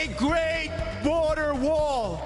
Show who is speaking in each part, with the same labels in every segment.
Speaker 1: A great border wall.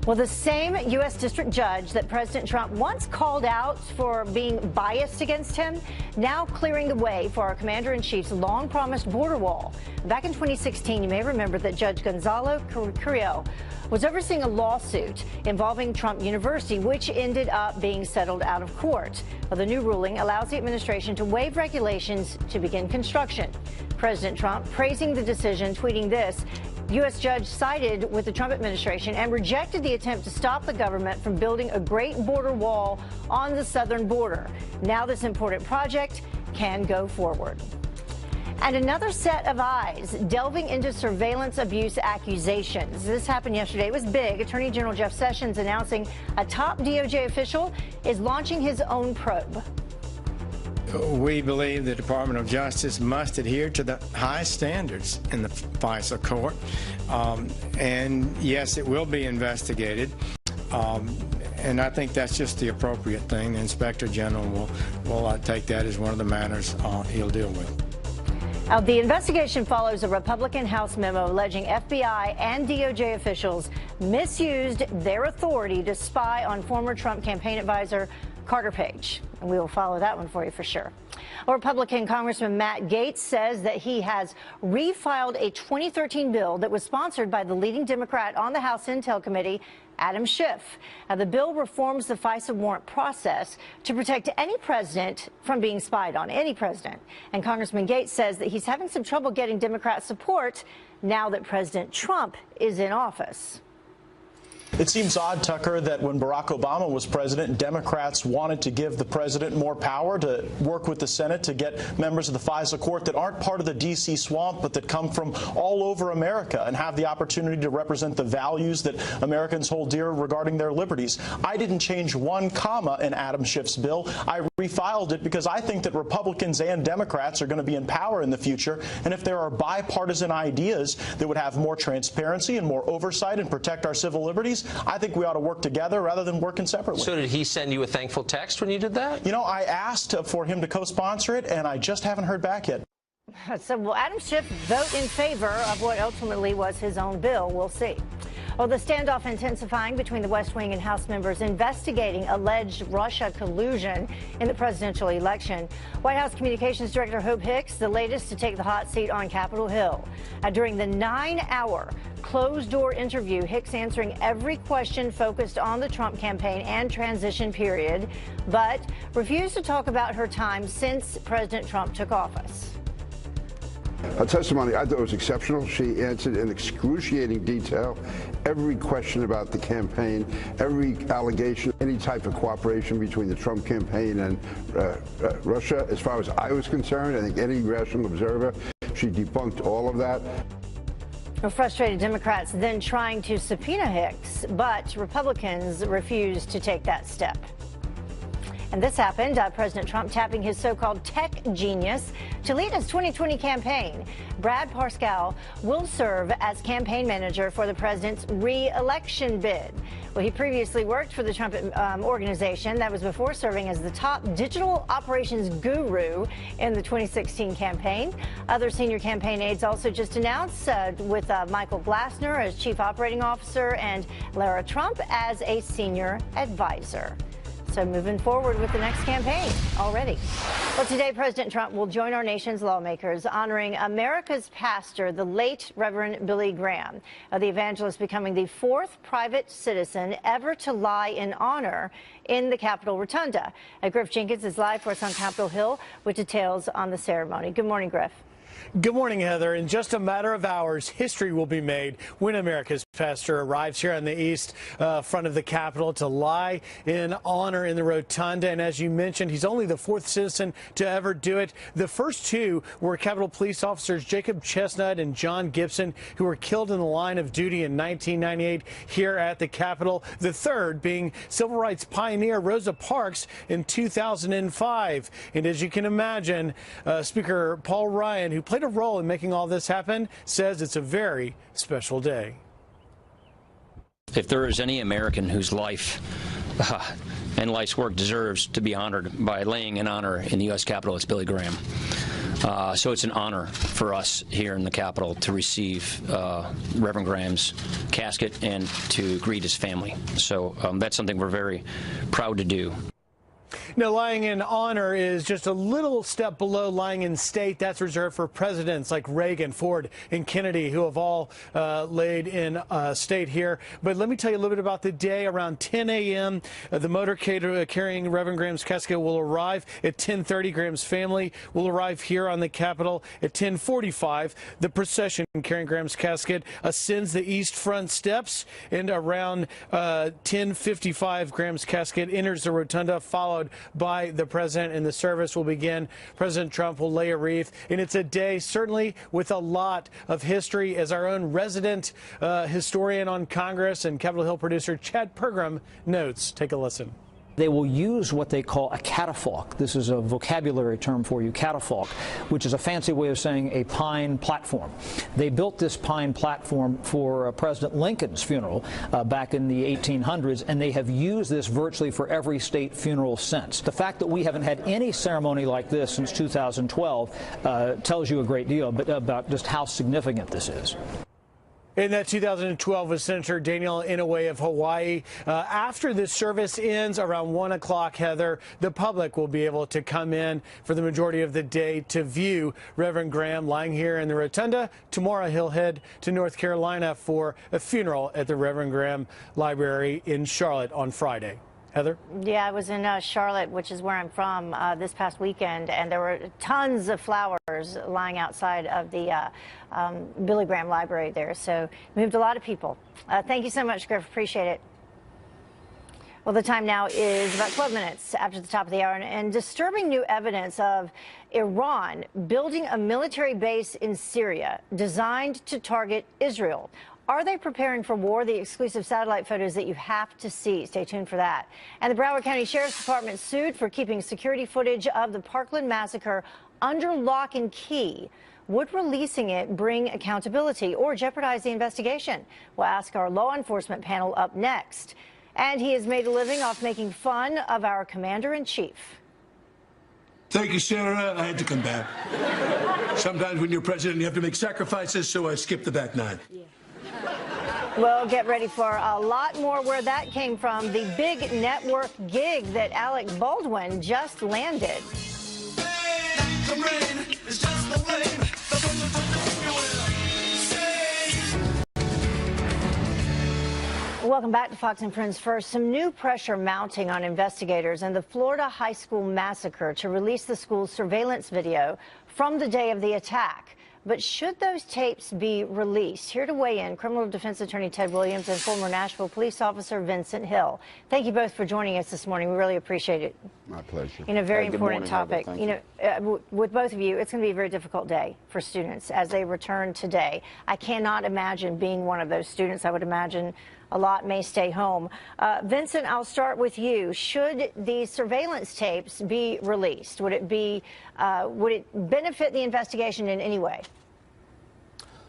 Speaker 2: Well, the same U.S. district judge that President Trump once called out for being biased against him, now clearing the way for our commander-in-chief's long-promised border wall. Back in 2016, you may remember that Judge Gonzalo Carrillo was overseeing a lawsuit involving Trump University, which ended up being settled out of court. Well, the new ruling allows the administration to waive regulations to begin construction. President Trump praising the decision, tweeting this: U.S. judge sided with the Trump administration and rejected the attempt to stop the government from building a great border wall on the southern border. Now this important project can go forward. And another set of eyes delving into surveillance abuse accusations. This happened yesterday. It was big. Attorney General Jeff Sessions announcing a top DOJ official is launching his own probe.
Speaker 1: We believe the Department of Justice must adhere to the highest standards in the FISA court. And yes, it will be investigated. And I think that's just the appropriate thing. The Inspector General will take that as one of the matters he'll deal with.
Speaker 2: The investigation follows a Republican House memo alleging FBI and DOJ officials misused their authority to spy on former Trump campaign advisor Carter Page. And we will follow that one for you for sure. Republican Congressman Matt Gaetz says that he has refiled a 2013 bill that was sponsored by the leading Democrat on the House Intel Committee, Adam Schiff. Now, the bill reforms the FISA warrant process to protect any president from being spied on, any president. And Congressman Gaetz says that he's having some trouble getting Democrat support now that President Trump is in office.
Speaker 3: It seems odd, Tucker, that when Barack Obama was president, Democrats wanted to give the president more power to work with the Senate to get members of the FISA court that aren't part of the D.C. swamp, but that come from all over America and have the opportunity to represent the values that Americans hold dear regarding their liberties. I didn't change one comma in Adam Schiff's bill. I refiled it because I think that Republicans and Democrats are going to be in power in the future. And if there are bipartisan ideas that would have more transparency and more oversight and protect our civil liberties, I think we ought to work together rather than working separately.
Speaker 4: So did he send you a thankful text when you did that?
Speaker 3: You know, I asked for him to co-sponsor it, and I just haven't heard back yet.
Speaker 2: So will Adam Schiff vote in favor of what ultimately was his own bill? We'll see. Well, the standoff intensifying between the West Wing and House members investigating alleged Russia collusion in the presidential election. White House Communications Director Hope Hicks, the latest to take the hot seat on Capitol Hill. During the 9-hour closed-door interview, Hicks answering every question focused on the Trump campaign and transition period, but refused to talk about her time since President Trump took office.
Speaker 5: Her testimony, I thought, was exceptional. She answered in excruciating detail every question about the campaign, every allegation, any type of cooperation between the Trump campaign and Russia. As far as I was concerned, I think any rational observer, she debunked all of that.
Speaker 2: Frustrated Democrats then trying to subpoena Hicks, but Republicans refused to take that step. And this happened, President Trump tapping his so-called tech genius to lead his 2020 campaign. Brad Parscale will serve as campaign manager for the president's re-election bid. Well, he previously worked for the Trump organization. That was before serving as the top digital operations guru in the 2016 campaign. Other senior campaign aides also just announced with Michael Glassner as chief operating officer and Lara Trump as a senior advisor. So moving forward with the next campaign already. Well, today, President Trump will join our nation's lawmakers honoring America's pastor, the late Reverend Billy Graham. The evangelist becoming the 4th private citizen ever to lie in honor in the Capitol Rotunda. Griff Jenkins is live for us on Capitol Hill with details on the ceremony. Good morning, Griff.
Speaker 6: Good morning, Heather. In just a matter of hours, history will be made when America's pastor arrives here on the east front of the Capitol to lie in honor in the Rotunda. And as you mentioned, he's only the 4th citizen to ever do it. The first 2 were Capitol police officers Jacob Chestnut and John Gibson, who were killed in the line of duty in 1998 here at the Capitol. The third being civil rights pioneer Rosa Parks in 2005. And as you can imagine, Speaker Paul Ryan, who played a role in making all this happen, says it's a very special day.
Speaker 7: If there is any American whose life and life's work deserves to be honored by laying in honor in the U.S. Capitol, it's Billy Graham. So it's an honor for us here in the Capitol to receive Reverend Graham's casket and to greet his family. So that's something we're very proud to do.
Speaker 6: Now, lying in honor is just a little step below lying in state. That's reserved for presidents like Reagan, Ford, and Kennedy, who have all laid in state here. But let me tell you a little bit about the day. Around 10 a.m., the motorcade carrying Reverend Graham's casket will arrive. At 10:30, Graham's family will arrive here on the Capitol. At 10:45, the procession carrying Graham's casket ascends the east front steps. And around 10:55, Graham's casket enters the rotunda, followed by the president, and the service will begin. President Trump will lay a wreath, and it's a day certainly with a lot of history, as our own resident historian on Congress and Capitol Hill producer Chad Pergram notes. Take a listen.
Speaker 8: They will use what they call a catafalque. This is a vocabulary term for you, catafalque, which is a fancy way of saying a pine platform. They built this pine platform for President Lincoln's funeral back in the 1800s, and they have used this virtually for every state funeral since. The fact that we haven't had any ceremony like this since 2012 tells you a great deal about just how significant this is.
Speaker 6: In that 2012 was Senator Daniel Inouye of Hawaii. After this service ends around 1 o'clock, Heather, the public will be able to come in for the majority of the day to view Reverend Graham lying here in the rotunda. Tomorrow he'll head to North Carolina for a funeral at the Reverend Graham Library in Charlotte on Friday. Heather?
Speaker 2: Yeah, I was in Charlotte, which is where I'm from, this past weekend, and there were tons of flowers lying outside of the Billy Graham Library there. So moved a lot of people. Thank you so much, Griff. Appreciate it. Well, the time now is about 12 minutes after the top of the hour, and disturbing new evidence of Iran building a military base in Syria designed to target Israel. Are they preparing for war? The exclusive satellite photos that you have to see. Stay tuned for that. And the Broward County Sheriff's Department sued for keeping security footage of the Parkland massacre under lock and key. Would releasing it bring accountability or jeopardize the investigation? We'll ask our law enforcement panel up next. And he has made a living off making fun of our commander-in-chief.
Speaker 9: Thank you, Sarah. I had to come back. Sometimes when you're president, you have to make sacrifices, so I skipped the back nine. Yeah.
Speaker 2: Well, get ready for a lot more where that came from. The big network gig that Alec Baldwin just landed. Welcome back to Fox and Friends. First, some new pressure mounting on investigators in the Florida high school massacre to release the school's surveillance video from the day of the attack. But should those tapes be released? Here to weigh in, criminal defense attorney Ted Williams and former Nashville police officer Vincent Hill. Thank you both for joining us this morning. We really appreciate it.
Speaker 5: My pleasure.
Speaker 2: You know, very important topic. You know, with both of you, it's going to be a very difficult day for students as they return today. I cannot imagine being one of those students. I would imagine a lot may stay home. Vincent, I'll start with you. Should these surveillance tapes be released? Would it benefit the investigation in any way?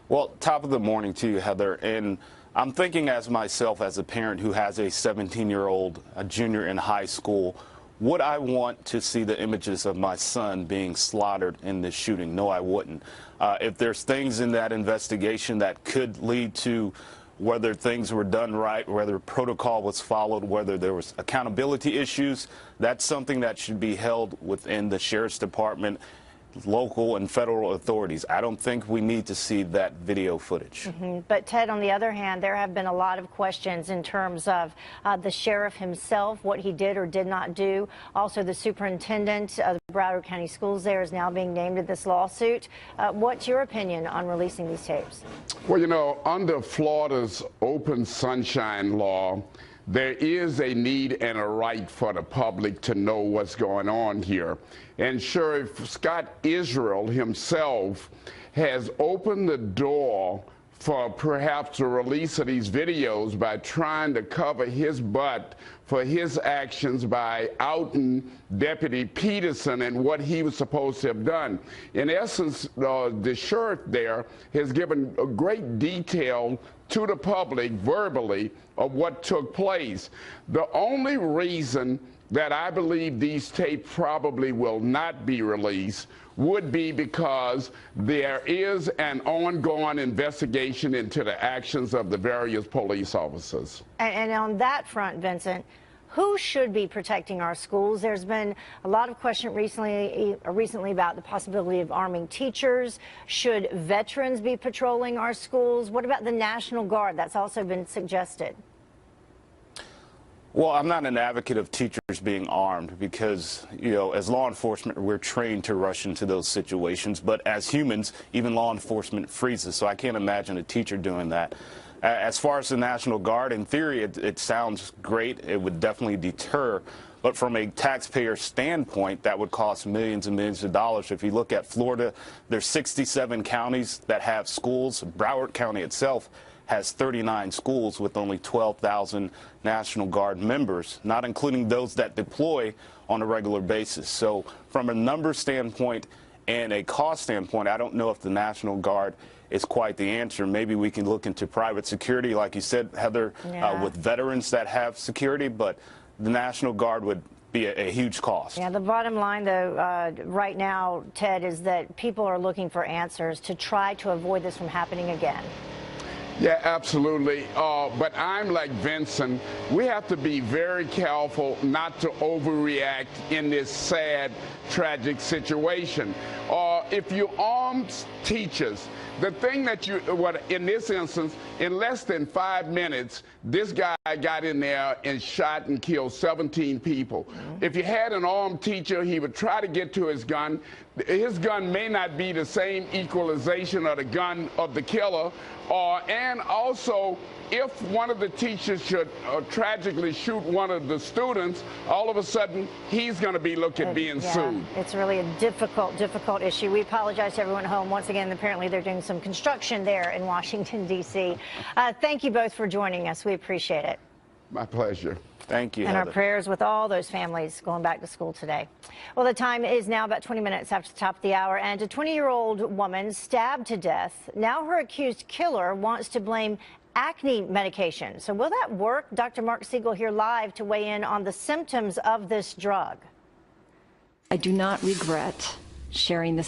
Speaker 10: Well, top of the morning to you, Heather. And I'm thinking as myself, as a parent who has a 17-year-old, a junior in high school, would I want to see the images of my son being slaughtered in this shooting? No, I wouldn't. If there's things in that investigation that could lead to whether things were done right, whether protocol was followed, whether there was accountability issues, that's something that should be held within the Sheriff's Department, local and federal authorities. I don't think we need to see that video footage.
Speaker 2: But Ted, on the other hand, there have been a lot of questions in terms of the sheriff himself, what he did or did not do. Also, the superintendent of the Broward County Schools there is now being named in this lawsuit. What's your opinion on releasing these tapes?
Speaker 11: Well, you know, under Florida's open sunshine law, there is a need and a right for the public to know what's going on here. And Sheriff Scott Israel himself has opened the door for perhaps the release of these videos by trying to cover his butt for his actions by outing Deputy Peterson and what he was supposed to have done. In essence, the sheriff there has given a great detail to the public verbally of what took place. The only reason that I believe these tapes probably will not be released would be because there is an ongoing investigation into the actions of the various police officers.
Speaker 2: And on that front, Vincent, who should be protecting our schools? There's been a lot of question recently about the possibility of arming teachers. Should veterans be patrolling our schools? What about the National Guard? That's also been suggested.
Speaker 10: Well, I'm not an advocate of teachers being armed because, you know, as law enforcement, we're trained to rush into those situations. But as humans, even law enforcement freezes. So I can't imagine a teacher doing that. As far as the National Guard, in theory, it sounds great. It would definitely deter. But from a taxpayer standpoint, that would cost millions and millions of dollars. If you look at Florida, there's 67 counties that have schools. Broward County itself has 39 schools with only 12,000 National Guard members, not including those that deploy on a regular basis. So from a number standpoint and a cost standpoint, I don't know if the National Guard is quite the answer. Maybe we can look into private security, like you said, Heather, with veterans that have security, but the National Guard would be a huge cost.
Speaker 2: Yeah, the bottom line, though, right now, Ted, is that people are looking for answers to try to avoid this from happening again.
Speaker 11: Yeah, absolutely. But I'm like Vincent. We have to be very careful not to overreact in this sad, tragic situation. If you arm teachers, the thing that in this instance, in less than 5 minutes, this guy got in there and shot and killed 17 people. If you had an armed teacher, he would try to get to his gun. His gun may not be the same equalization of the gun of the killer. And also, if one of the teachers should tragically shoot one of the students, all of a sudden, he's going to be being sued.
Speaker 2: It's really a difficult issue. We apologize to everyone at home. Once again, apparently they're doing some construction there in Washington, D.C. Thank you both for joining us. We appreciate it.
Speaker 11: My pleasure.
Speaker 10: Thank you,
Speaker 2: And
Speaker 10: Heather.
Speaker 2: our prayers with all those families going back to school today. Well, the time is now about 20 minutes after the top of the hour, and a 20-year-old woman stabbed to death. Now her accused killer wants to blame acne medication. So will that work? Dr. Mark Siegel here live to weigh in on the symptoms of this drug.
Speaker 12: I do not regret sharing this